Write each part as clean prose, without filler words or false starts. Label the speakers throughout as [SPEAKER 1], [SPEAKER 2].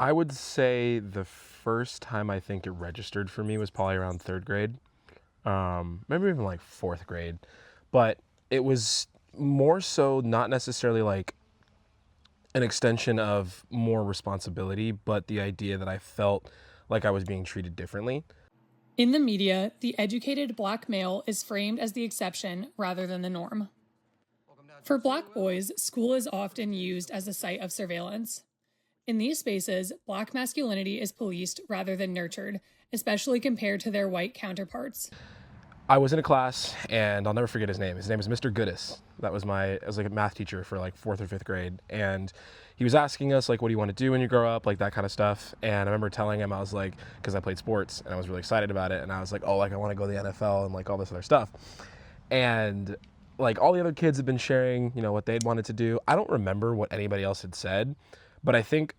[SPEAKER 1] I would say the first time I think it registered for me was probably around third grade, maybe even like fourth grade. But it was more so not necessarily like an extension of more responsibility, but the idea that I felt like I was being treated differently.
[SPEAKER 2] In the media, the educated black male is framed as the exception rather than the norm. For black boys, school is often used as a site of surveillance. In these spaces, black masculinity is policed rather than nurtured, especially compared to their white counterparts.
[SPEAKER 1] I was in a class, and I'll never forget his name. His name was Mr. Goodis. I was like a math teacher for like fourth or fifth grade, and he was asking us like, "What do you want to do when you grow up?" Like that kind of stuff. And I remember telling him I was like, because I played sports and I was really excited about it, and I was like, "Oh, like I want to go to the NFL and like all this other stuff." And like all the other kids had been sharing, what they'd wanted to do. I don't remember what anybody else had said, but I think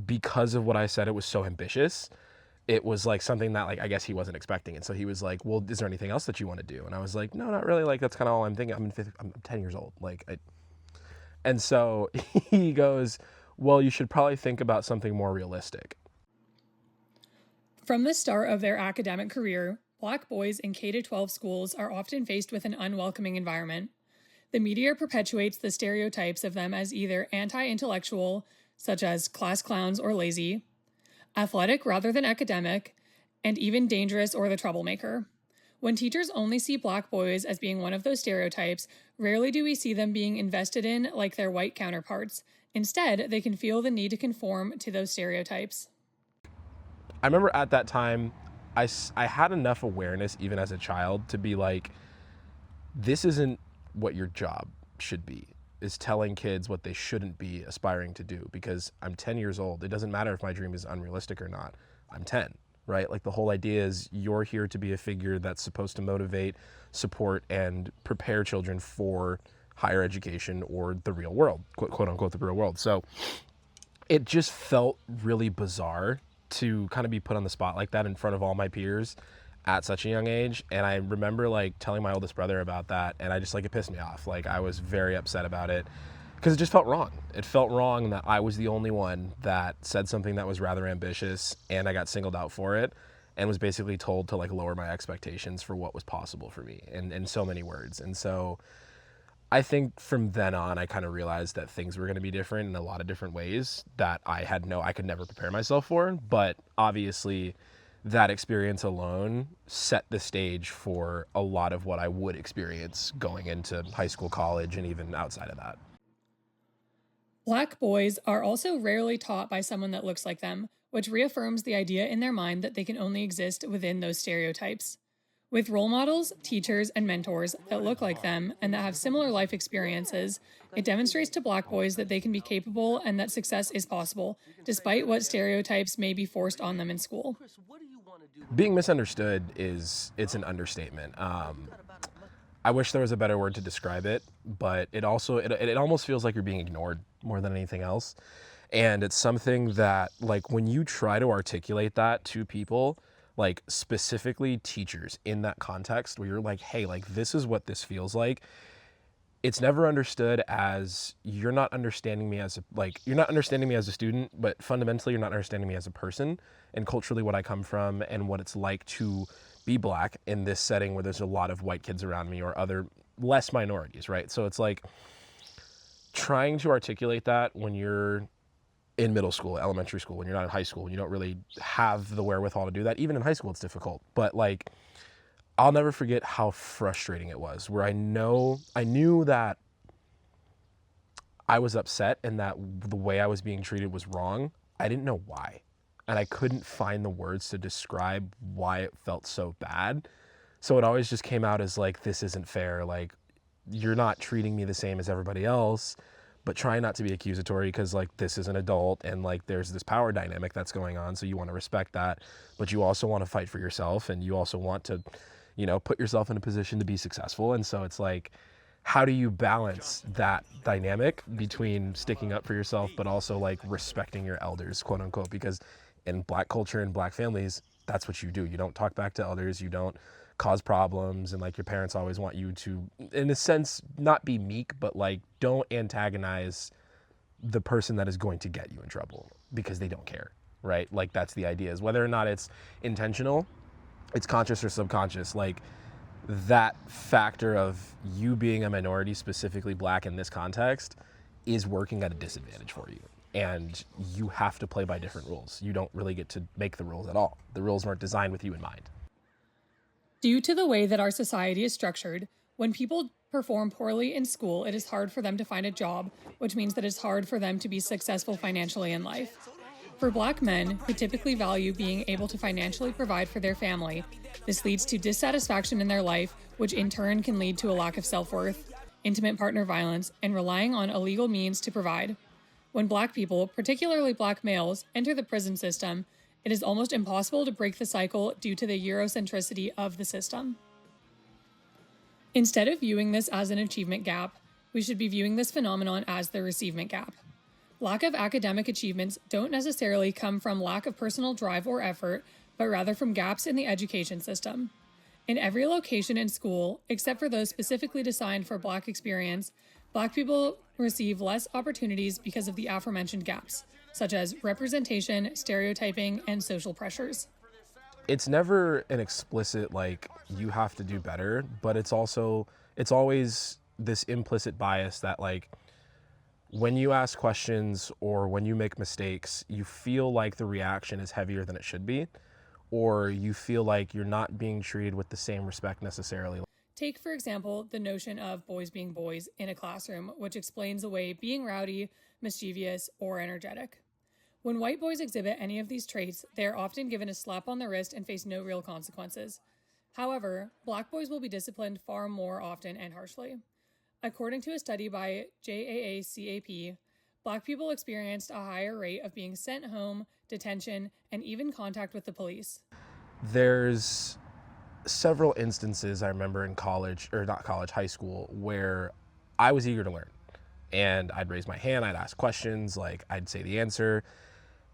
[SPEAKER 1] because of what I said, it was so ambitious, it was like something that like I guess he wasn't expecting. And so he was like, "Well, is there anything else that you want to do?" And I was like, "No, not really. Like that's kind of all I'm thinking. I'm 10 years old. And so he goes, "Well, you should probably think about something more realistic."
[SPEAKER 2] From the start of their academic career, black boys in K 12 schools are often faced with an unwelcoming environment. The media perpetuates the stereotypes of them as either anti intellectual, such as class clowns or lazy, athletic rather than academic, and even dangerous or the troublemaker. When teachers only see black boys as being one of those stereotypes, rarely do we see them being invested in like their white counterparts. Instead, they can feel the need to conform to those stereotypes.
[SPEAKER 1] I remember at that time, I had enough awareness even as a child to be like, this isn't what your job should be, is telling kids what they shouldn't be aspiring to do, because I'm 10 years old. It doesn't matter if my dream is unrealistic or not. I'm 10, right? Like the whole idea is you're here to be a figure that's supposed to motivate, support, and prepare children for higher education or the real world, quote unquote, the real world. So it just felt really bizarre to kind of be put on the spot like that in front of all my peers at such a young age. And I remember like telling my oldest brother about that, and I just like, it pissed me off. Like I was very upset about it because it just felt wrong. It felt wrong that I was the only one that said something that was rather ambitious, and I got singled out for it and was basically told to like lower my expectations for what was possible for me in so many words. And so I think from then on, I kind of realized that things were going to be different in a lot of different ways that I could never prepare myself for. But obviously, that experience alone set the stage for a lot of what I would experience going into high school, college, and even outside of that.
[SPEAKER 2] Black boys are also rarely taught by someone that looks like them, which reaffirms the idea in their mind that they can only exist within those stereotypes. With role models, teachers, and mentors that look like them and that have similar life experiences, it demonstrates to black boys that they can be capable and that success is possible, despite what stereotypes may be forced on them in school.
[SPEAKER 1] Being misunderstood it's an understatement. I wish there was a better word to describe it, but it almost feels like you're being ignored more than anything else. And it's something that like when you try to articulate that to people, like specifically teachers in that context where you're like, "Hey, like this is what this feels like." It's never understood as you're not understanding me as a student, but fundamentally you're not understanding me as a person and culturally what I come from and what it's like to be black in this setting where there's a lot of white kids around me or other less minorities, right? So it's like trying to articulate that when you're in middle school, elementary school, when you're not in high school, and you don't really have the wherewithal to do that. Even in high school, it's difficult. But like, I'll never forget how frustrating it was. Where I knew that I was upset and that the way I was being treated was wrong. I didn't know why, and I couldn't find the words to describe why it felt so bad. So it always just came out as like, this isn't fair. Like, you're not treating me the same as everybody else, but try not to be accusatory because like this is an adult and like there's this power dynamic that's going on. So you want to respect that, but you also want to fight for yourself and you also want to, put yourself in a position to be successful. And so it's like, how do you balance that dynamic between sticking up for yourself, but also like respecting your elders, quote unquote, because in black culture and black families, that's what you do. You don't talk back to elders. You don't cause problems. And like your parents always want you to, in a sense, not be meek, but like don't antagonize the person that is going to get you in trouble. because they don't care, right? Like that's the idea, is whether or not it's intentional, it's conscious or subconscious, like that factor of you being a minority, specifically Black in this context, is working at a disadvantage for you. And you have to play by different rules. You don't really get to make the rules at all. The rules weren't designed with you in mind.
[SPEAKER 2] Due to the way that our society is structured, when people perform poorly in school, it is hard for them to find a job, which means that it's hard for them to be successful financially in life. For Black men, who typically value being able to financially provide for their family, this leads to dissatisfaction in their life, which in turn can lead to a lack of self-worth, intimate partner violence, and relying on illegal means to provide. When Black people, particularly Black males, enter the prison system, it is almost impossible to break the cycle due to the Eurocentricity of the system. Instead of viewing this as an achievement gap, we should be viewing this phenomenon as the receivement gap. Lack of academic achievements don't necessarily come from lack of personal drive or effort, but rather from gaps in the education system. In every location in school, except for those specifically designed for Black experience, Black people receive less opportunities because of the aforementioned gaps, such as representation, stereotyping, and social pressures.
[SPEAKER 1] It's never an explicit, like, you have to do better, but it's always this implicit bias that, like, when you ask questions or when you make mistakes, you feel like the reaction is heavier than it should be, or you feel like you're not being treated with the same respect necessarily.
[SPEAKER 2] Take, for example, the notion of boys being boys in a classroom, which explains away being rowdy, mischievous, or energetic. When white boys exhibit any of these traits, they are often given a slap on the wrist and face no real consequences. However, Black boys will be disciplined far more often and harshly. According to a study by JAACAP, Black people experienced a higher rate of being sent home, detention, and even contact with the police.
[SPEAKER 1] There's several instances I remember in high school, where I was eager to learn. And I'd raise my hand, I'd ask questions, like I'd say the answer.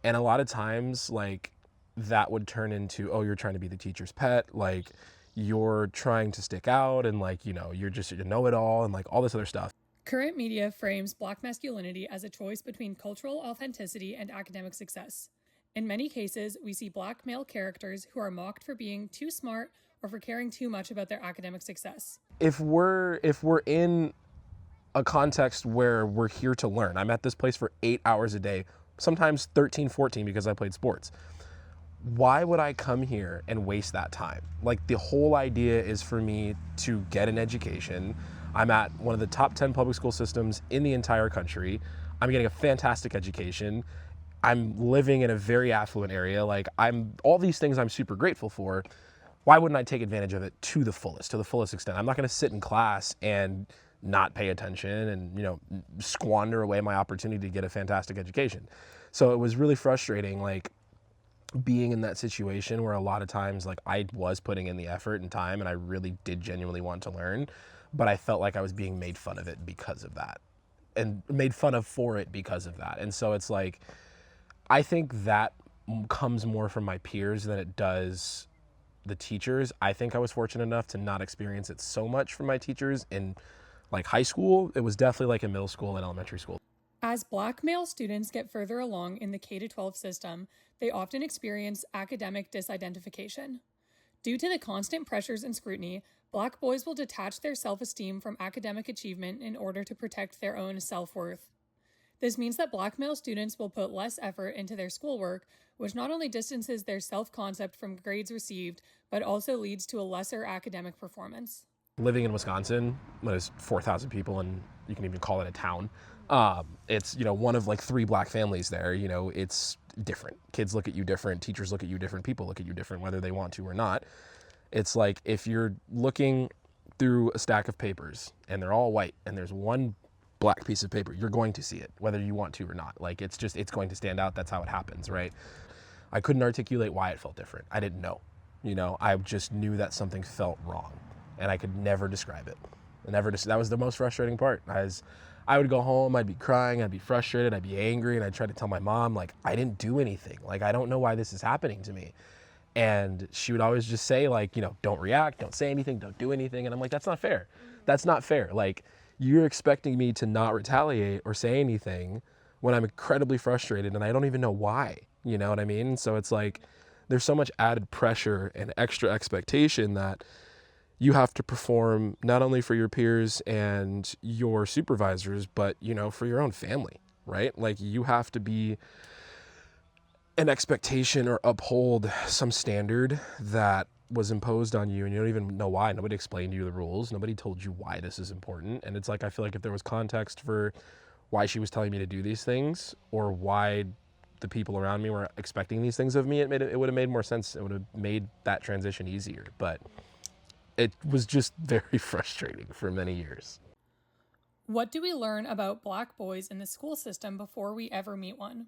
[SPEAKER 1] And a lot of times, like, that would turn into, oh, you're trying to be the teacher's pet, like you're trying to stick out, and like, you're just a know-it-all, and like all this other stuff.
[SPEAKER 2] Current media frames Black masculinity as a choice between cultural authenticity and academic success. In many cases, we see Black male characters who are mocked for being too smart or for caring too much about their academic success.
[SPEAKER 1] If we're in a context where we're here to learn, I'm at this place for 8 hours a day, sometimes 13, 14 because I played sports. Why would I come here and waste that time? Like, the whole idea is for me to get an education. I'm at one of the top 10 public school systems in the entire country. I'm getting a fantastic education. I'm living in a very affluent area. Like, all these things I'm super grateful for. Why wouldn't I take advantage of it to the fullest extent? I'm not going to sit in class and not pay attention and, squander away my opportunity to get a fantastic education. So it was really frustrating, like, being in that situation where a lot of times, like, I was putting in the effort and time and I really did genuinely want to learn, but I felt like I was being made fun of it because of that, and made fun of for it because of that. And so it's like, I think that comes more from my peers than it does the teachers. I think I was fortunate enough to not experience it so much from my teachers in like high school. It was definitely like in middle school and elementary school.
[SPEAKER 2] As Black male students get further along in the K-12 system, they often experience academic disidentification. Due to the constant pressures and scrutiny, Black boys will detach their self-esteem from academic achievement in order to protect their own self-worth. This means that Black male students will put less effort into their schoolwork, which not only distances their self-concept from grades received, but also leads to a lesser academic performance.
[SPEAKER 1] Living in Wisconsin, when there's 4,000 people, and you can even call it a town, it's, one of like 3 Black families there. It's different. Kids look at you different, teachers look at you different, people look at you different, whether they want to or not. It's like, if you're looking through a stack of papers and they're all white and there's one Black piece of paper, you're going to see it, whether you want to or not. Like, it's going to stand out. That's how it happens, right? I couldn't articulate why it felt different. I didn't know. I just knew that something felt wrong, and I could never describe it. That was the most frustrating part. I would go home, I'd be crying, I'd be frustrated, I'd be angry, and I'd try to tell my mom, like, I didn't do anything. Like, I don't know why this is happening to me. And she would always just say, like, don't react, don't say anything, don't do anything. And I'm like, that's not fair. That's not fair. Like, you're expecting me to not retaliate or say anything, when I'm incredibly frustrated and I don't even know why. You know what I mean? So it's like there's so much added pressure and extra expectation that you have to perform not only for your peers and your supervisors, but, you know, for your own family, right? Like you have to be an expectation or uphold some standard that was imposed on you and you don't even know why. Nobody explained to you the rules. Nobody told you why this is important. And it's like, I feel like if there was context for why she was telling me to do these things or why the people around me were expecting these things of me, it would have made more sense. It would have made that transition easier. But it was just very frustrating for many years.
[SPEAKER 2] What do we learn about Black boys in the school system before we ever meet one?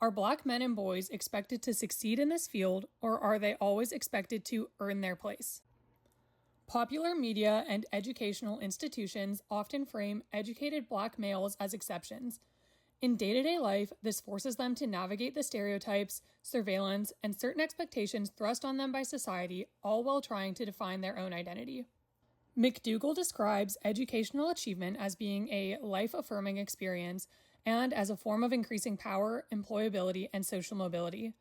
[SPEAKER 2] Are Black men and boys expected to succeed in this field, or are they always expected to earn their place? Popular media and educational institutions often frame educated Black males as exceptions. In day-to-day life, this forces them to navigate the stereotypes, surveillance, and certain expectations thrust on them by society, all while trying to define their own identity. McDougall describes educational achievement as being a life-affirming experience and as a form of increasing power, employability, and social mobility.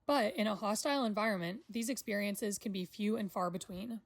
[SPEAKER 2] But in a hostile environment, these experiences can be few and far between.